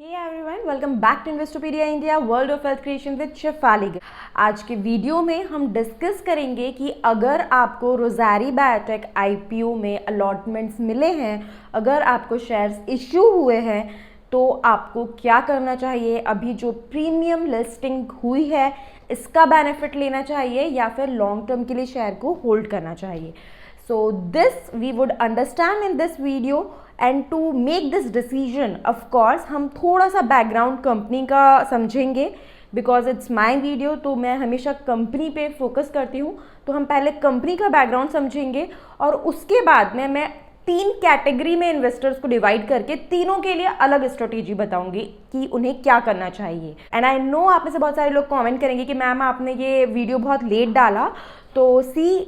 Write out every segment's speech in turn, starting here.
Hey everyone, welcome back to Investopedia India, World of Wealth Creation with Shefali. आज के video में हम discuss करेंगे कि अगर आपको रोज़ारी बायोटेक आईपीओ में अलॉटमेंट्स मिले हैं, अगर आपको शेयर्स इश्यू हुए हैं तो आपको क्या करना चाहिए। अभी जो प्रीमियम लिस्टिंग हुई है इसका बेनिफिट लेना चाहिए या फिर लॉन्ग टर्म के लिए शेयर को होल्ड करना चाहिए। So this we would understand in this video, and to make this decision of course हम थोड़ा सा बैकग्राउंड कंपनी का समझेंगे बिकॉज इट्स माई वीडियो। तो मैं हमेशा कंपनी पे फोकस करती हूँ, तो हम पहले कंपनी का बैकग्राउंड समझेंगे और उसके बाद में मैं 3 कैटेगरी में इन्वेस्टर्स को डिवाइड करके तीनों के लिए अलग स्ट्रेटेजी बताऊंगी कि उन्हें क्या करना चाहिए। एंड आई नो आप में से बहुत सारे लोग कमेंट करेंगे कि मैम आपने ये वीडियो बहुत लेट डाला। तो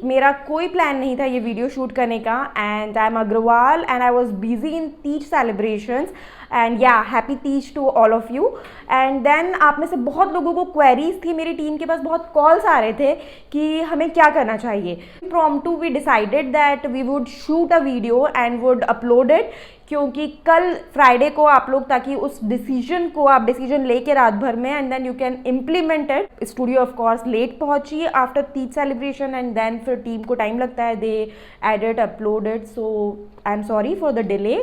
मेरा कोई प्लान नहीं था ये वीडियो शूट करने का, and I am Agarwal and I was busy in Teej celebrations and yeah happy Teej to all of you. And then आप में से बहुत लोगों को क्वेरीज थी, मेरी टीम के पास बहुत कॉल्स आ रहे थे कि हमें क्या करना चाहिए। Promptly we decided that we would shoot a video and would upload it, क्योंकि कल फ्राइडे को आप लोग ताकि उस डिसीजन को आप डिसीजन लेके रात भर में and then you can implement it. Studio of course late पहुंची after Teej celebration and then फिर टीम को टाइम लगता है, they edit upload it, so I am sorry for the delay.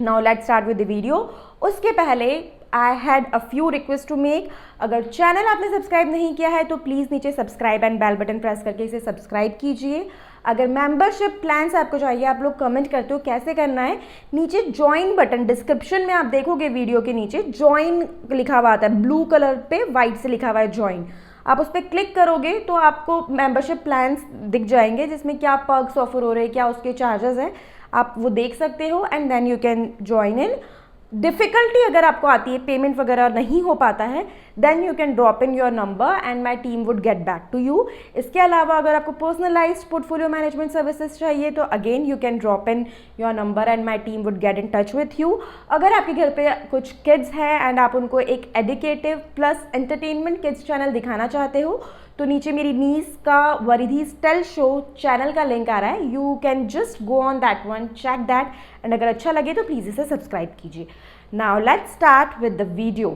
Now let's start with the video. उसके पहले I had a few request to make. अगर channel आपने subscribe नहीं किया है तो प्लीज़ नीचे subscribe and bell button press करके इसे सब्सक्राइब कीजिए। अगर मेंबरशिप प्लान्स आपको चाहिए, आप लोग कमेंट करते हो कैसे करना है, नीचे ज्वाइन बटन डिस्क्रिप्शन में आप देखोगे वीडियो के नीचे ज्वाइन लिखा हुआ आता है, ब्लू कलर पे वाइट से लिखा हुआ है ज्वाइन। आप उस पर क्लिक करोगे तो आपको मेंबरशिप प्लान्स दिख जाएंगे जिसमें क्या पर्क्स ऑफर हो रहे हैं, क्या उसके चार्जेस हैं, आप वो देख सकते हो and then you can join in. Difficulty अगर आपको आती है, पेमेंट वगैरह नहीं हो पाता है, then you can drop in your number and my team would get back to you. इसके अलावा अगर आपको पर्सनलाइज्ड पोर्टफोलियो मैनेजमेंट सर्विसेज चाहिए तो again you can drop in your number and my team would get in touch with you. अगर आपके घर पे कुछ किड्स हैं एंड आप उनको एक educative plus entertainment kids channel दिखाना चाहते हो तो नीचे मेरी नीस का वरिधी स्टेल शो चैनल का लिंक आ रहा है, you can just go on that one, check that and अगर अच्छा लगे तो प्लीज़ इसे सब्सक्राइब कीजिए। Now let's start with the video.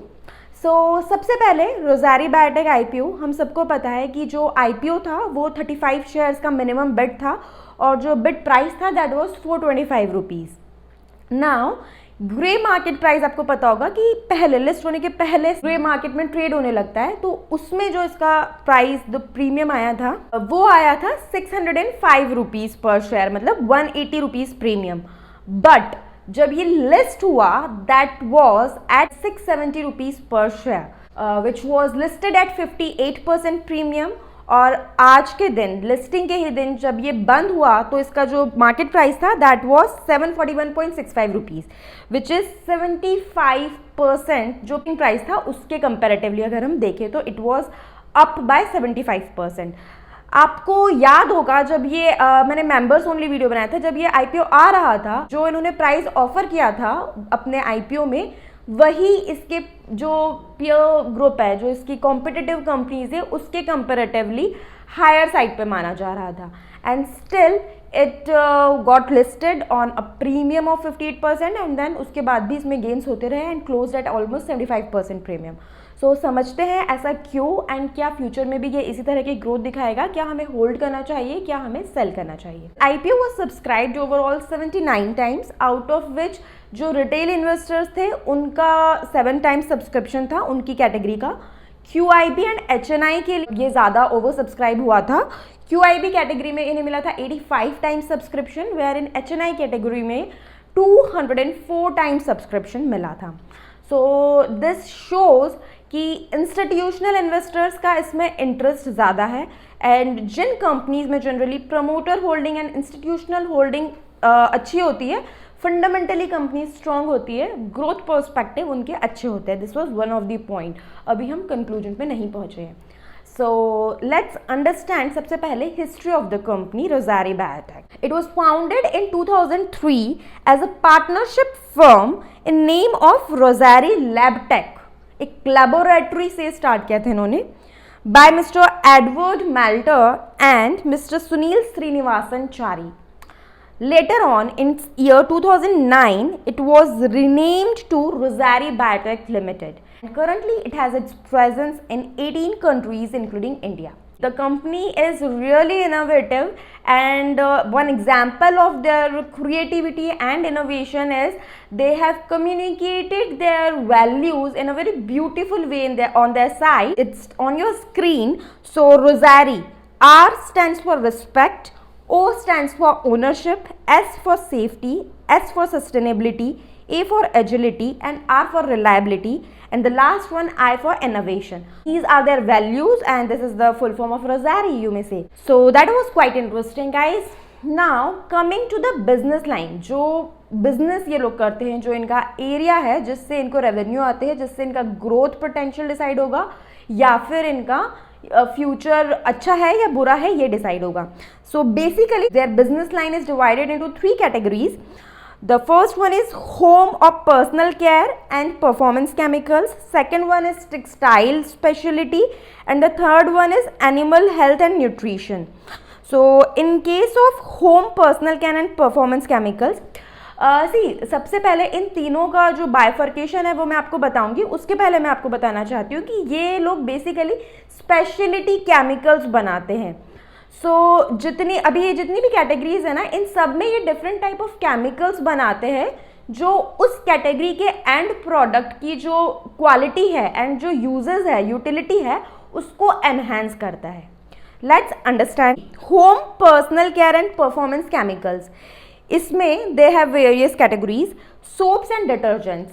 So सबसे पहले रोज़ारी बायोटेक आईपीओ, हम सबको पता है कि जो आईपीओ था वो 35 शेयर्स का मिनिमम बिड था और जो बिड प्राइस था that was 425 rupees. Now grey market price आपको पता होगा कि पहले लिस्ट होने के पहले ग्रे मार्केट में ट्रेड होने लगता है, तो उसमें जो इसका प्राइस जो प्रीमियम आया था वो आया था 605 रुपीज़ पर शेयर, मतलब 180 रुपीज़ प्रीमियम। बट जब ये लिस्ट हुआ दैट वाज एट 670 रुपीज़ पर share which was listed at 58% premium. और आज के दिन, लिस्टिंग के ही दिन जब ये बंद हुआ तो इसका जो मार्केट प्राइस था that was 741.65 rupees which is 75% जो प्राइस था उसके कंपेरेटिवली अगर हम देखें तो इट वाज अप बाय 75%। आपको याद होगा जब ये मैंने मेंबर्स ओनली वीडियो बनाया था, जब ये आईपीओ आ रहा था, जो इन्होंने प्राइस ऑफर किया था अपने आईपीओ में, वही इसके जो पीयर ग्रुप है, जो इसकी कॉम्पिटिटिव कंपनीज है, उसके कंपेरेटिवली हायर साइड पे माना जा रहा था and still it got listed on a premium of 58% and then उसके बाद भी इसमें गेन्स होते रहे and close at almost 75% premium. So समझते हैं ऐसा क्यों एंड क्या फ्यूचर में भी ये इसी तरह की ग्रोथ दिखाएगा, क्या हमें होल्ड करना चाहिए, क्या हमें सेल करना चाहिए। IPO was subscribed overall 79 times, out of which जो रिटेल इन्वेस्टर्स थे उनका 7 टाइम्स सब्सक्रिप्शन था उनकी कैटेगरी का। QIB एंड HNI के लिए ये ज़्यादा ओवर सब्सक्राइब हुआ था। QIB कैटेगरी में इन्हें मिला था 85 times subscription, where in HNI category में 204 टाइम्स सब्सक्रिप्शन मिला था। सो दिस शोज कि इंस्टीट्यूशनल इन्वेस्टर्स का इसमें इंटरेस्ट ज़्यादा है एंड जिन कंपनीज में generally promoter holding and institutional holding अच्छी होती है, फंडामेंटली कंपनी स्ट्रांग होती है, ग्रोथ पर्सपेक्टिव उनके अच्छे होते हैं। This was one of the point. अभी हम कंक्लूजन पे नहीं पहुंचे हैं। सो लेट्स अंडरस्टैंड सबसे पहले history of the company Rossari biotech. It was founded in 2003 as a partnership firm in name of Rossari labtech, एक लैबोरेटरी से स्टार्ट किया था इन्होंने, by mister Edward Melter and mister Sunil Srinivasan Chari. Later on, in year 2009, it was renamed to Rossari Biotech Limited. And currently, it has its presence in 18 countries, including India. The company is really innovative, and one example of their creativity and innovation is they have communicated their values in a very beautiful way on their site. It's on your screen. So Rossari, R stands for respect, O stands for ownership, S for safety, S for sustainability, A for agility, and R for reliability, and the last one, I for innovation. These are their values, and this is the full form of Rossari, you may say. So that was quite interesting, guys. Now coming to the business line, जो business ये लोग करते हैं, जो इनका area है जिससे इनको रेवेन्यू आते हैं, जिससे इनका ग्रोथ पोटेंशियल डिसाइड होगा या फिर इनका फ्यूचर अच्छा है या बुरा है ये डिसाइड होगा. So basically their business line is divided into 3 categories. The first one is home or personal care and performance chemicals. Second one is textile specialty, and the third one is animal health and nutrition. So in case of home, personal care and performance chemicals, सबसे पहले इन तीनों का जो bifurcation है वो मैं आपको बताऊंगी. उसके पहले मैं आपको बताना चाहती हूँ कि ये लोग बेसिकली स्पेशलिटी केमिकल्स बनाते हैं. जितनी भी कैटेगरीज है ना, इन सब में ये डिफरेंट टाइप ऑफ केमिकल्स बनाते हैं जो उस कैटेगरी के एंड प्रोडक्ट की जो क्वालिटी है एंड जो यूजेस है, यूटिलिटी है, उसको एनहांस करता है. Let's understand home, personal care and performance chemicals. इसमें they have various categories. Soaps and detergents,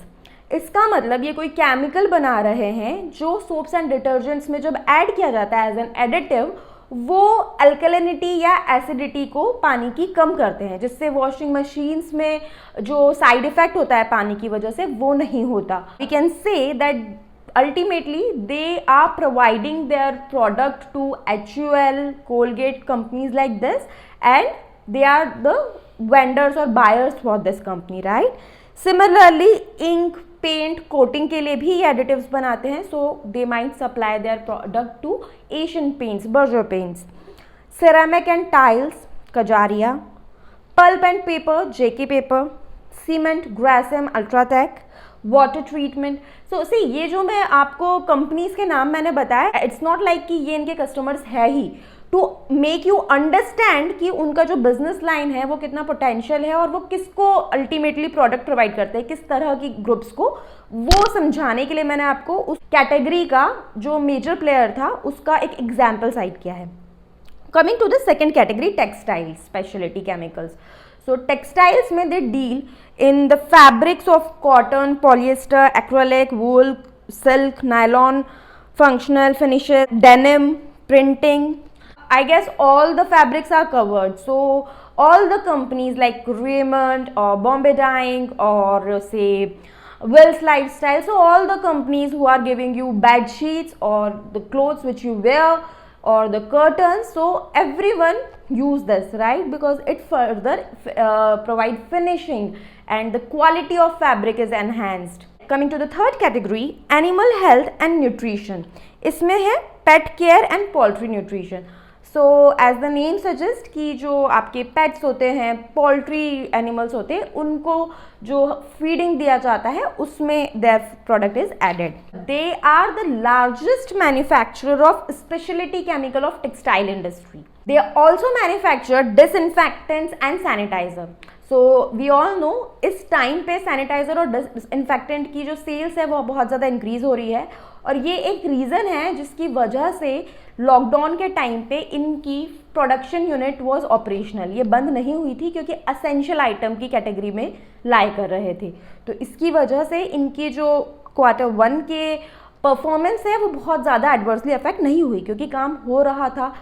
इसका मतलब ये कोई केमिकल बना रहे हैं जो सोप्स एंड डिटर्जेंट्स में जब ऐड किया जाता है एज एन एडिटिव, वो अल्कलिनिटी या एसिडिटी को पानी की कम करते हैं, जिससे वॉशिंग मशीन्स में जो साइड इफेक्ट होता है पानी की वजह से वो नहीं होता. We can say that ultimately they are providing their product to HUL, Colgate, companies like this, and they are the vendors or buyers for this company, right? Similarly, ink, paint, coating के लिए भी additives बनाते हैं. So they might supply their product to Asian Paints, Berger Paints. Ceramic and tiles, Kajaria. Pulp and paper, JK paper. Cement, Grasim, UltraTech. Water treatment. So see, ये जो मैं आपको companies के नाम मैंने बताया, इट्स नॉट लाइक कि ये इनके कस्टमर्स है ही, टू मेक यू अंडरस्टैंड कि उनका जो बिजनेस लाइन है वो कितना पोटेंशियल है और वो किसको अल्टीमेटली प्रोडक्ट प्रोवाइड करते हैं, किस तरह की ग्रुप्स को, वो समझाने के लिए मैंने आपको उस कैटेगरी का जो मेजर प्लेयर था उसका एक एग्जाम्पल साइट किया है. Coming to the second category, textiles speciality chemicals. So textiles में they deal in the fabrics of cotton, polyester, acrylic, wool, silk, nylon, functional finishes, denim, printing. I guess all the fabrics are covered. So all the companies like Raymond or Bombay Dyeing or say Wills Lifestyle, so all the companies who are giving you bed sheets or the clothes which you wear or the curtains, so everyone use this, right? Because it further provide finishing and the quality of fabric is enhanced. Coming to the third category, animal health and nutrition. इसमें है pet care and poultry nutrition. So as the name suggest कि जो आपके pets होते हैं, poultry animals होते हैं, उनको जो फीडिंग दिया जाता है उसमें their product is added. They are the largest manufacturer of specialty chemical of textile industry. They also manufacture disinfectants and sanitizer. So we all know this time पे सैनिटाइजर और डिसइंफेक्टेंट की जो सेल्स है वो बहुत ज़्यादा इंक्रीज हो रही है, और ये एक रीज़न है जिसकी वजह से लॉकडाउन के टाइम पे इनकी प्रोडक्शन यूनिट वाज ऑपरेशनल. ये बंद नहीं हुई थी क्योंकि असेंशियल आइटम की कैटेगरी में लाई कर रहे थे. तो इसकी वजह से इनकी जो Q1 के परफॉर्मेंस है वो बहुत ज़्यादा एडवर्सली अफेक्ट नहीं हुई, क्योंकि काम हो रहा था,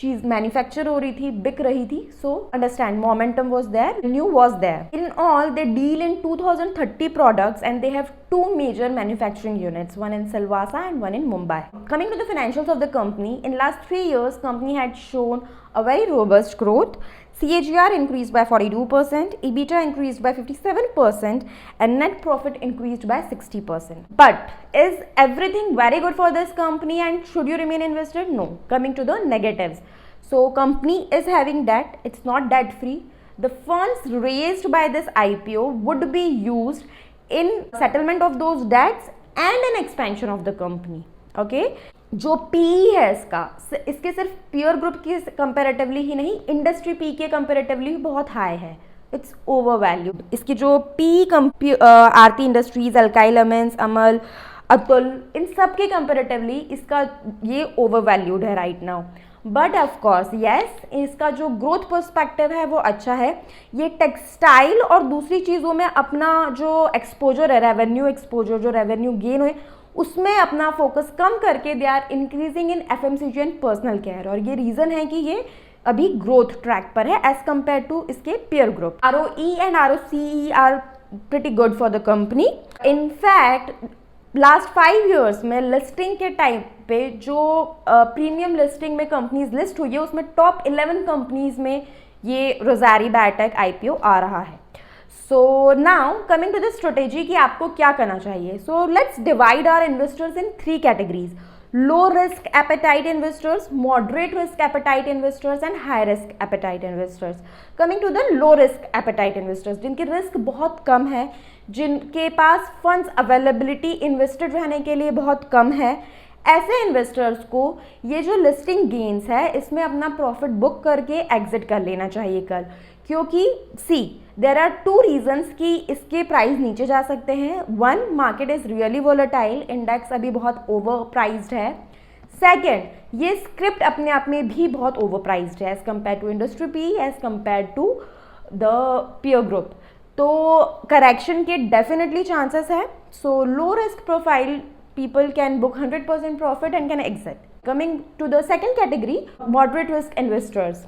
चीज मैन्युफैक्चर हो रही थी, बिक रही थी. So understand, momentum was there, revenue was there. In all, they deal in 2030 products and they have 2 major manufacturing units, one in Silvassa and one in Mumbai. Coming to the financials of the company, in last 3 years, company had shown a very robust growth. CAGR increased by 42%, EBITDA increased by 57%, and net profit increased by 60%. But is everything very good for this company and should you remain invested? No. Coming to the negatives. So company is having debt. It's not debt free. The funds raised by this IPO would be used in settlement of those debts and in expansion of the company. Okay, जो PE है इसके सिर्फ peer group की comparatively ही नहीं, industry PE के comparatively भी बहुत हाई है, इट्स ओवर वैल्यूड। इसकी जो PE आरती इंडस्ट्रीज, अल्काइल अमेंस, अमल, अतुल, इन सब के कंपेरेटिवली इसका ये ओवर वैल्यूड है right now. But of course yes, इसका जो ग्रोथ पर्सपेक्टिव है वो अच्छा है। ये टेक्सटाइल और दूसरी चीज़ों में अपना जो एक्सपोजर है, रेवेन्यू एक्सपोजर, जो रेवेन्यू गेन हुए उसमें अपना फोकस कम करके they are increasing in FMCG and personal care, और ये रीज़न है कि ये अभी ग्रोथ ट्रैक पर है एज कंपेयर टू इसके peer group. ROE and ROCE are pretty good for the company. In fact last 5 years में लिस्टिंग के टाइम पे जो प्रीमियम लिस्टिंग में कंपनीज लिस्ट हुई है उसमें टॉप 11 कंपनीज में ये रोज़ारी बायोटेक IPO आ रहा है। So now coming to the strategy कि आपको क्या करना चाहिए। So let's divide our investors in 3 categories: low risk appetite investors, moderate risk appetite investors and high risk appetite investors. Coming to the low risk appetite investors, जिनकी risk बहुत कम है, जिनके पास funds availability invested रहने के लिए बहुत कम है, ऐसे इन्वेस्टर्स को ये जो लिस्टिंग गेन्स है इसमें अपना प्रॉफिट बुक करके एग्जिट कर लेना चाहिए कल, क्योंकि देर आर 2 reasons कि इसके प्राइस नीचे जा सकते हैं। 1, market is really volatile, index अभी बहुत ओवर प्राइज्ड है। सेकेंड, ये स्क्रिप्ट अपने आप में भी बहुत ओवर प्राइज्ड है as compare to industry PE, as compare to the peer group. तो करेक्शन के डेफिनेटली चांसेस है। So low risk profile people can book 100% profit and can exit. Coming to the second category, moderate risk investors.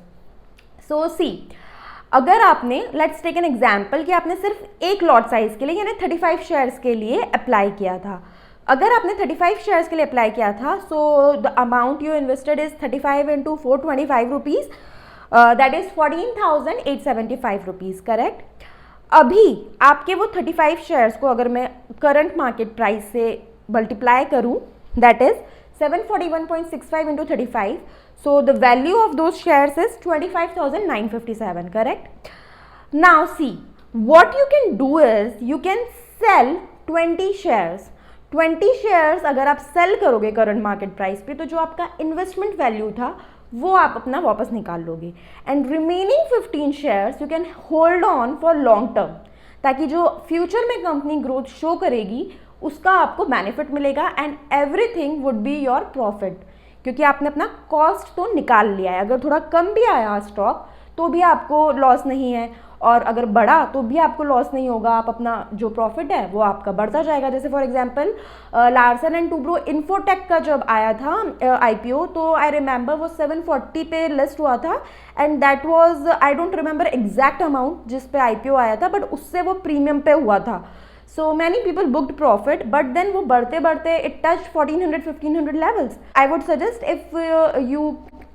So see, अगर आपने let's take an example कि आपने सिर्फ एक lot size के लिए यानी 35 शेयर्स के लिए अप्लाई किया था। अगर आपने 35 शेयर्स के लिए अप्लाई किया था, so the amount you invested is 35 into 425 rupees, that is 14,875 rupees, correct. अभी आपके वो 35 शेयर्स को अगर मैं करंट मार्केट प्राइस से मल्टीप्लाई करूँ, that is 741.65 into 35, so the value of those shares is 25,957, correct? Now see, what you can do is you can sell 20 shares. 20 shares अगर आप सेल करोगे करंट मार्केट प्राइस पे, तो जो आपका investment value था वो आप अपना वापस निकाल लोगे, and remaining 15 shares you can hold on for long term, ताकि जो फ्यूचर में कंपनी ग्रोथ शो करेगी उसका आपको बेनिफिट मिलेगा and everything would be your profit, क्योंकि आपने अपना कॉस्ट तो निकाल लिया है। अगर थोड़ा कम भी आया स्टॉक तो भी आपको लॉस नहीं है, और अगर बढ़ा तो भी आपको लॉस नहीं होगा, आप अपना जो प्रॉफिट है वो आपका बढ़ता जाएगा। जैसे for example Larsen and Toubro infotech का जब आया था IPO, तो आई रिमेंबर वो 740 पे लिस्ट हुआ था, and that was, I don't remember exact amount जिस पे IPO आया था, बट उससे वो प्रीमियम पे हुआ था। So many people booked profit, but then वो बढ़ते बढ़ते it touched 1400-1500 levels. I would suggest if you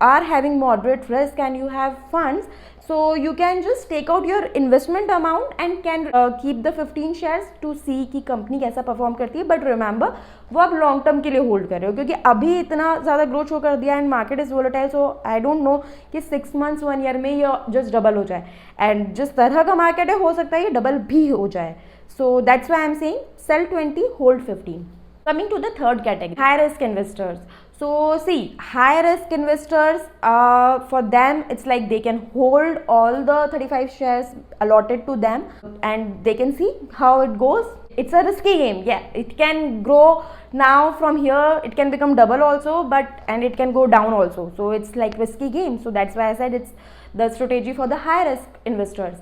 are having moderate risk and you have funds, so you can just take out your investment amount and can keep the 15 shares to see कि company कैसा perform करती है। But remember वो आप long term के लिए hold कर रहे हो, क्योंकि अभी इतना ज़्यादा ग्रोथ शो कर दिया and market is volatile, so I don't know कि 6 months 1 year में ये जस्ट डबल हो जाए, एंड जिस तरह का मार्केट है हो सकता है ये डबल भी हो जाए। So that's why I'm saying sell 20, hold 15. Coming to the third category, high risk investors. So see, high risk investors, for them it's like they can hold all the 35 shares allotted to them and they can see how it goes. It's a risky game, yeah. It can grow now from here, it can become double also, and it can go down also. So it's like risky game. So that's why I said it's the strategy for the high risk investors.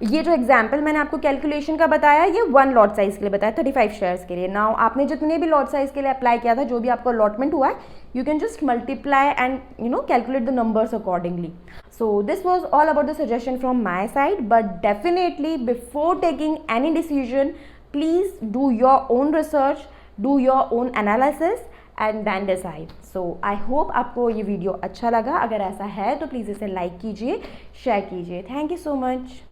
ये जो example मैंने आपको calculation का बताया, ये 1 lot size के लिए बताया 35 शेयर्स के लिए। नाउ आपने जितने भी लॉट साइज के लिए अप्लाई किया था, जो भी आपको अलॉटमेंट हुआ है, you can just multiply and calculate the numbers accordingly. So this was all about the suggestion from my side, but definitely before taking any decision please do your own research, do your own analysis and then decide. So I hope आपको ये video अच्छा लगा। अगर ऐसा है तो please इसे like कीजिए, शेयर कीजिए। Thank you so much.